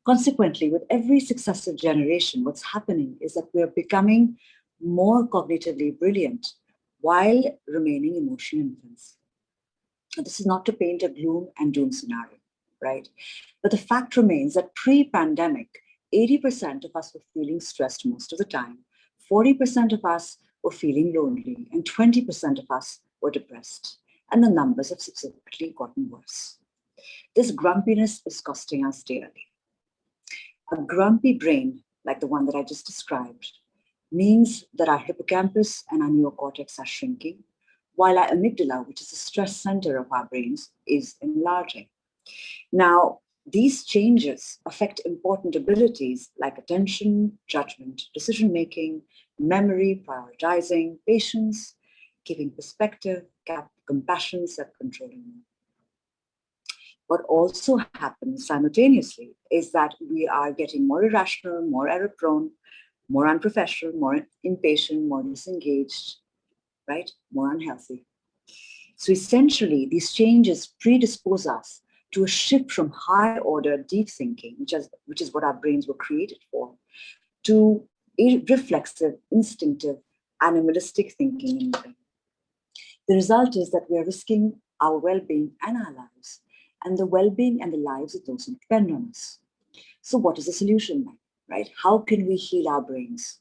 Consequently, with every successive generation, what's happening is that we're becoming more cognitively brilliant while remaining emotional infants. This is not to paint a gloom and doom scenario, right? But the fact remains that pre-pandemic, 80% of us were feeling stressed most of the time, 40% of us were feeling lonely, and 20% of us were depressed. And the numbers have subsequently gotten worse. This grumpiness is costing us dearly. A grumpy brain, like the one that I just described, means that our hippocampus and our neocortex are shrinking, while our amygdala, which is the stress center of our brains, is enlarging. Now, these changes affect important abilities like attention, judgment, decision-making, memory, prioritizing, patience, giving perspective, compassion, self-controlling. What also happens simultaneously is that we are getting more irrational, more error-prone, more unprofessional, more impatient, more disengaged, right? More unhealthy. So essentially, these changes predispose us to a shift from high-order deep thinking, which is what our brains were created for, to reflexive, instinctive, animalistic thinking in the brain. The result is that we are risking our well-being and our lives, and the well-being and the lives of those who depend on us. So what is the solution then, right? How can we heal our brains?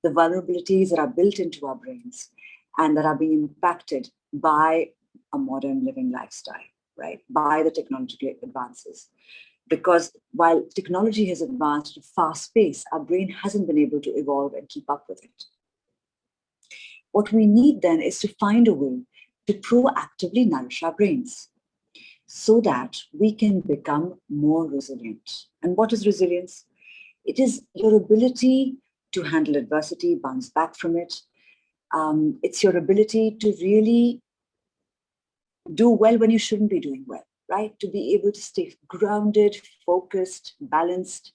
The vulnerabilities that are built into our brains and that are being impacted by a modern living lifestyle, right? By the technological advances. Because while technology has advanced at a fast pace, our brain hasn't been able to evolve and keep up with it. What we need then is to find a way to proactively nourish our brains so that we can become more resilient. And what is resilience? It is your ability to handle adversity, bounce back from it. It's your ability to really do well when you shouldn't be doing well, right? To be able to stay grounded, focused, balanced,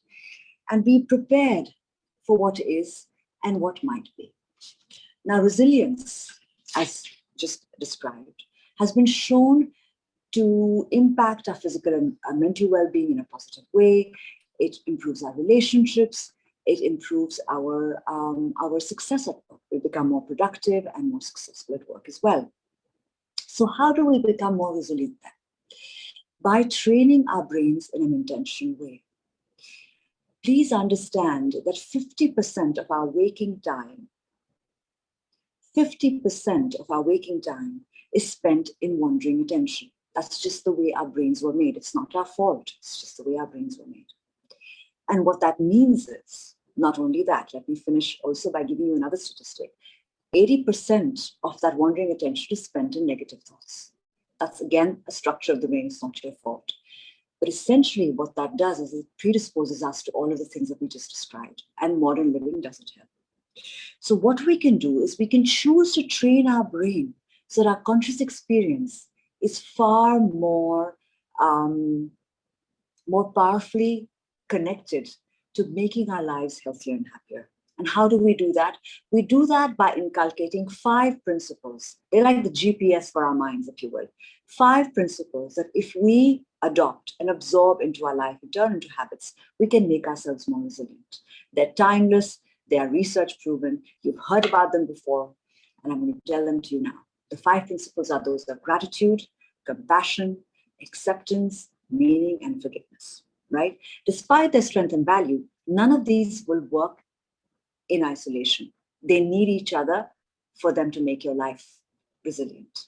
and be prepared for what is and what might be. Now, resilience, as just described, has been shown to impact our physical and our mental well-being in a positive way. It improves our relationships. It improves our success at work. We become more productive and more successful at work as well. So how do we become more resilient then? By training our brains in an intentional way. Please understand that 50% of our waking time, 50% of our waking time is spent in wandering attention. That's just the way our brains were made. It's not our fault. It's just the way our brains were made. And what that means is, not only that, let me finish also by giving you another statistic. 80% of that wandering attention is spent in negative thoughts. That's, again, a structure of the brain. It's not your fault. But essentially what that does is it predisposes us to all of the things that we just described. And modern living doesn't help. So what we can do is we can choose to train our brain so that our conscious experience is far more, more powerfully connected to making our lives healthier and happier. And how do we do that? We do that by inculcating 5 principles. They're like the GPS for our minds, if you will. 5 principles that if we adopt and absorb into our life and turn into habits, we can make ourselves more resilient. They're timeless. They are research proven. You've heard about them before, and I'm going to tell them to you now. The 5 principles are those of gratitude, compassion, acceptance, meaning, and forgiveness, right? Despite their strength and value, none of these will work in isolation. They need each other for them to make your life resilient.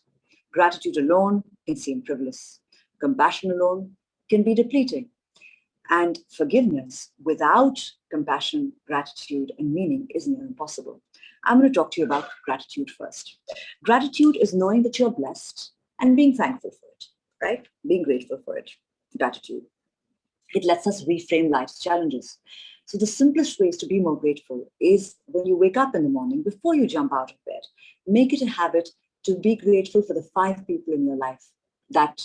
Gratitude alone can seem frivolous. Compassion alone can be depleting. And forgiveness without compassion, gratitude, and meaning is near impossible. I'm going to talk to you about gratitude first. Gratitude is knowing that you're blessed and being thankful for it, right? Being grateful for it. Gratitude. It lets us reframe life's challenges. So the simplest ways to be more grateful is when you wake up in the morning, before you jump out of bed, make it a habit to be grateful for the 5 people in your life that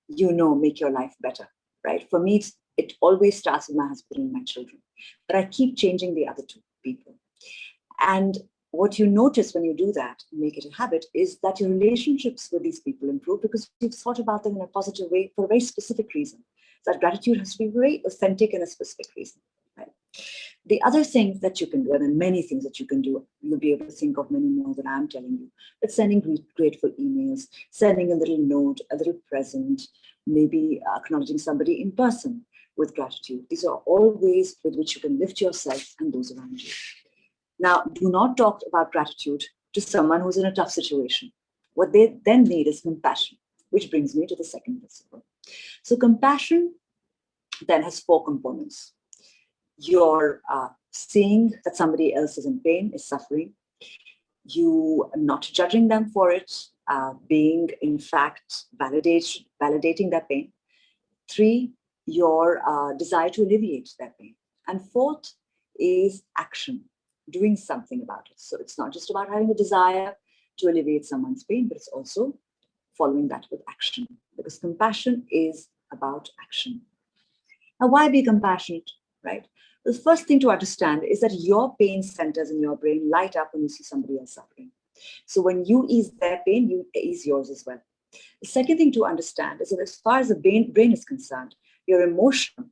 you know make your life better, right? For me, it always starts with my husband and my children, but I keep changing the other 2 people. And what you notice when you do that, make it a habit, is that your relationships with these people improve because you've thought about them in a positive way for a very specific reason. That gratitude has to be very authentic and a specific reason. Right? The other thing that you can do, and many things that you can do, you'll be able to think of many more than I'm telling you, but sending grateful emails, sending a little note, a little present, maybe acknowledging somebody in person with gratitude. These are all ways with which you can lift yourself and those around you. Now, do not talk about gratitude to someone who's in a tough situation. What they then need is compassion, which brings me to the second principle. So compassion then has 4 components. You're seeing that somebody else is in pain, is suffering. You are not judging them for it, being, in fact, validating their pain. 3, your desire to alleviate their pain. And 4th is action, doing something about it. So it's not just about having a desire to alleviate someone's pain, but it's also following that with action, because compassion is about action. Now, why be compassionate, right? The first thing to understand is that your pain centers in your brain light up when you see somebody else suffering. So when you ease their pain, you ease yours as well. The second thing to understand is that as far as the brain is concerned, your emotional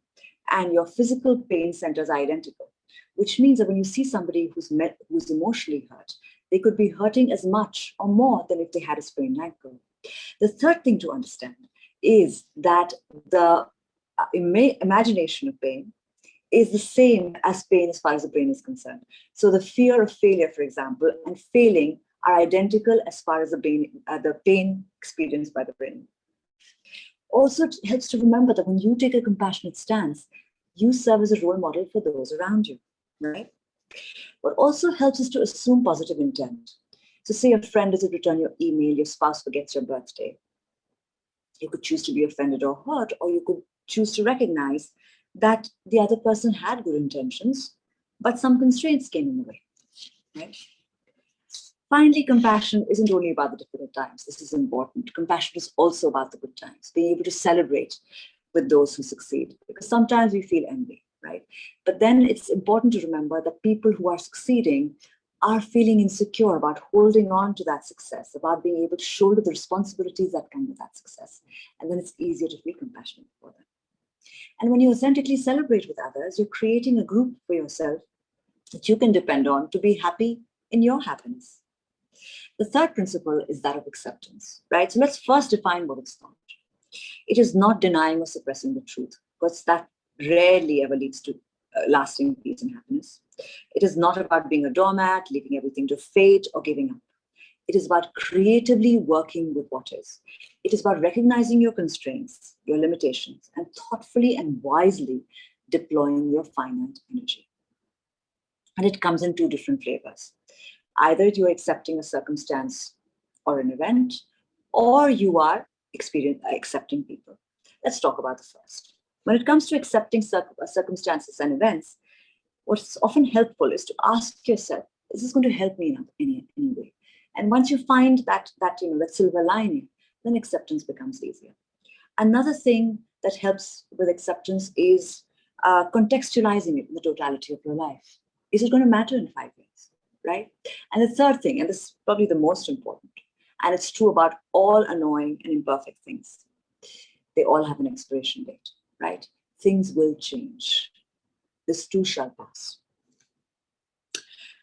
and your physical pain centers are identical, which means that when you see somebody who's emotionally hurt, they could be hurting as much or more than if they had a sprained ankle. The third thing to understand is that the imagination of pain is the same as pain as far as the brain is concerned. So the fear of failure, for example, and failing are identical as far as the pain experienced by the brain. Also, it helps to remember that when you take a compassionate stance, you serve as a role model for those around you, right? What also helps is to assume positive intent. So say a friend doesn't return your email, your spouse forgets your birthday. You could choose to be offended or hurt, or you could choose to recognize that the other person had good intentions, but some constraints came in the way, right? Finally, compassion isn't only about the difficult times. This is important. Compassion is also about the good times, being able to celebrate with those who succeed, because sometimes we feel envy, right? But then it's important to remember that people who are succeeding are feeling insecure about holding on to that success, about being able to shoulder the responsibilities that come with that success. And then it's easier to feel compassionate for them. And when you authentically celebrate with others, you're creating a group for yourself that you can depend on to be happy in your happiness. The third principle is that of acceptance, right? So let's first define what it's not. It is not denying or suppressing the truth, because that rarely ever leads to lasting peace and happiness. It is not about being a doormat, leaving everything to fate, or giving up. It is about creatively working with what is. It is about recognizing your constraints, your limitations, and thoughtfully and wisely deploying your finite energy. And it comes in 2 different flavors. Either you are accepting a circumstance or an event, or you are accepting people. Let's talk about the first. When it comes to accepting circumstances and events, what's often helpful is to ask yourself, is this going to help me in any way? And once you find that silver lining, then acceptance becomes easier. Another thing that helps with acceptance is contextualizing it in the totality of your life. Is it going to matter in 5 years, right? And the third thing, and this is probably the most important, and it's true about all annoying and imperfect things, they all have an expiration date, right? Things will change. This too shall pass.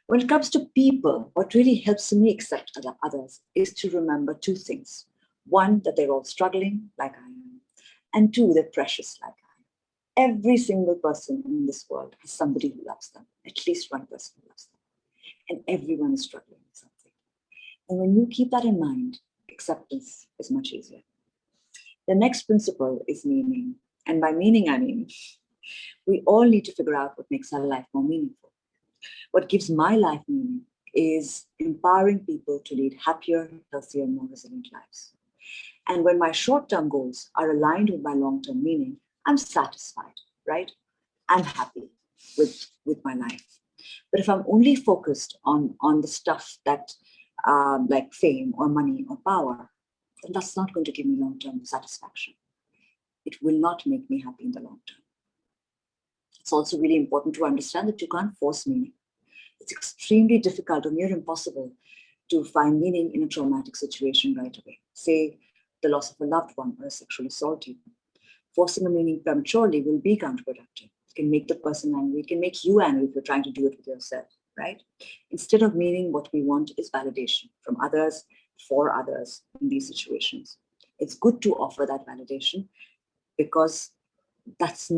When it comes to people, what really helps me accept others is to remember 2 things. 1, that they're all struggling like I am. And 2, they're precious like I am. Every single person in this world has somebody who loves them, at least one person who loves them. And everyone is struggling with something. And when you keep that in mind, acceptance is much easier. The next principle is meaning. And by meaning, I mean, we all need to figure out what makes our life more meaningful. What gives my life meaning is empowering people to lead happier, healthier, more resilient lives. And when my short-term goals are aligned with my long-term meaning, I'm satisfied, right? I'm happy with my life. But if I'm only focused on the stuff that like fame or money or power, then that's not going to give me long-term satisfaction. It will not make me happy in the long term. It's also really important to understand that you can't force meaning. It's extremely difficult or near impossible to find meaning in a traumatic situation right away. Say the loss of a loved one or a sexual assault even. Forcing a meaning prematurely will be counterproductive. It can make the person angry. It can make you angry if you're trying to do it with yourself, right? Instead of meaning, what we want is validation from others, for others in these situations. It's good to offer that validation because that's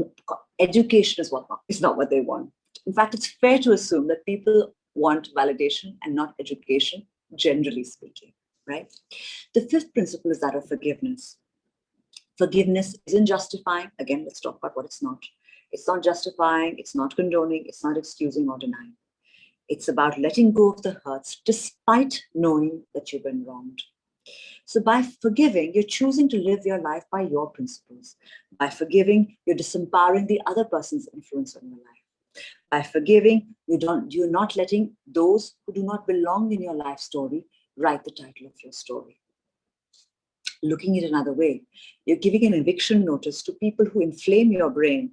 education is not what they want. In fact, it's fair to assume that people want validation and not education, generally speaking, right? The fifth principle is that of forgiveness. Forgiveness isn't justifying. Again, let's talk about what it's not. It's not justifying, it's not condoning, it's not excusing or denying. It's about letting go of the hurts despite knowing that you've been wronged. So by forgiving, you're choosing to live your life by your principles. By forgiving, you're disempowering the other person's influence on your life. By forgiving, you're not letting those who do not belong in your life story write the title of your story. Looking at it another way, you're giving an eviction notice to people who inflame your brain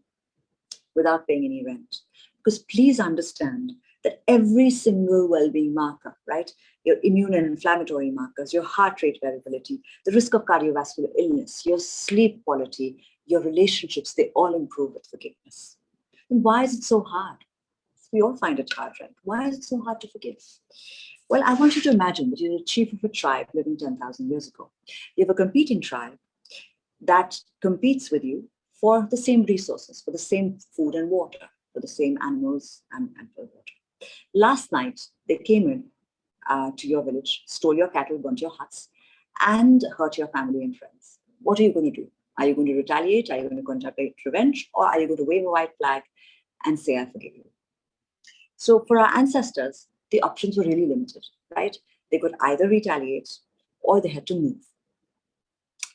without paying any rent. Because please understand that every single well-being marker, right? Your immune and inflammatory markers, your heart rate variability, the risk of cardiovascular illness, your sleep quality, your relationships, they all improve with forgiveness. And why is it so hard? We all find it hard, right? Why is it so hard to forgive? Well, I want you to imagine that you're the chief of a tribe living 10,000 years ago. You have a competing tribe that competes with you for the same resources, for the same food and water, for the same animals and for water. Last night, they came in to your village, stole your cattle, burnt your huts, and hurt your family and friends. What are you going to do? Are you going to retaliate? Are you going to contemplate revenge? Or are you going to wave a white flag and say, I forgive you? So for our ancestors, the options were really limited, right? They could either retaliate or they had to move.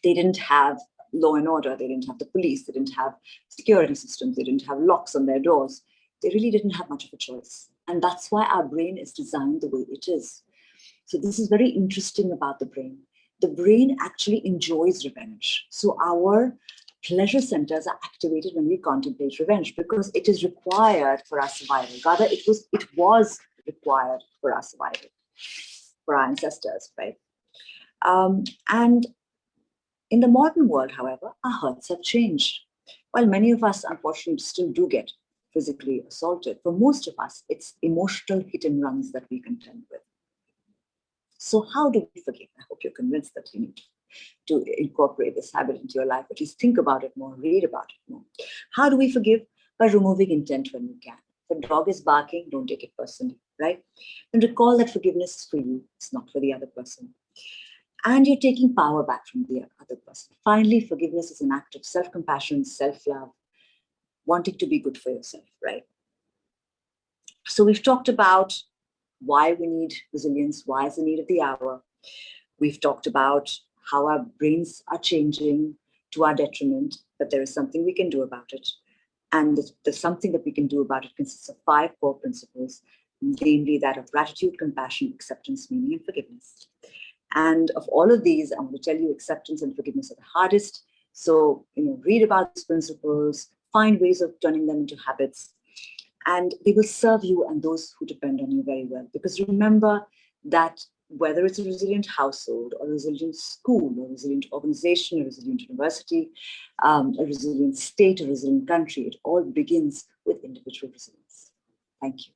They didn't have law and order. They didn't have the police. They didn't have security systems. They didn't have locks on their doors. They really didn't have much of a choice. And that's why our brain is designed the way it is. So this is very interesting about the brain. The brain actually enjoys revenge. So our pleasure centers are activated when we contemplate revenge because it is required for our survival. Rather, it was required for our survival, for our ancestors, right? And in the modern world, however, our hurts have changed. While many of us, unfortunately, still do get physically assaulted, for most of us, it's emotional hit and runs that we contend with. So how do we forgive? I hope you're convinced that you need to incorporate this habit into your life, at least think about it more, read about it more. How do we forgive? By removing intent when we can. If a dog is barking, don't take it personally, right? And recall that forgiveness is for you, it's not for the other person. And you're taking power back from the other person. Finally, forgiveness is an act of self-compassion, self-love, wanting to be good for yourself, right? So we've talked about why we need resilience, why is the need of the hour. We've talked about how our brains are changing to our detriment, but there is something we can do about it. And the something that we can do about it consists of 5 core principles, namely that of gratitude, compassion, acceptance, meaning, and forgiveness. And of all of these, I'm going to tell you acceptance and forgiveness are the hardest. So, read about these principles, find ways of turning them into habits, and they will serve you and those who depend on you very well. Because remember that whether it's a resilient household or a resilient school or a resilient organization, a resilient university, a resilient state, a resilient country, it all begins with individual resilience. Thank you.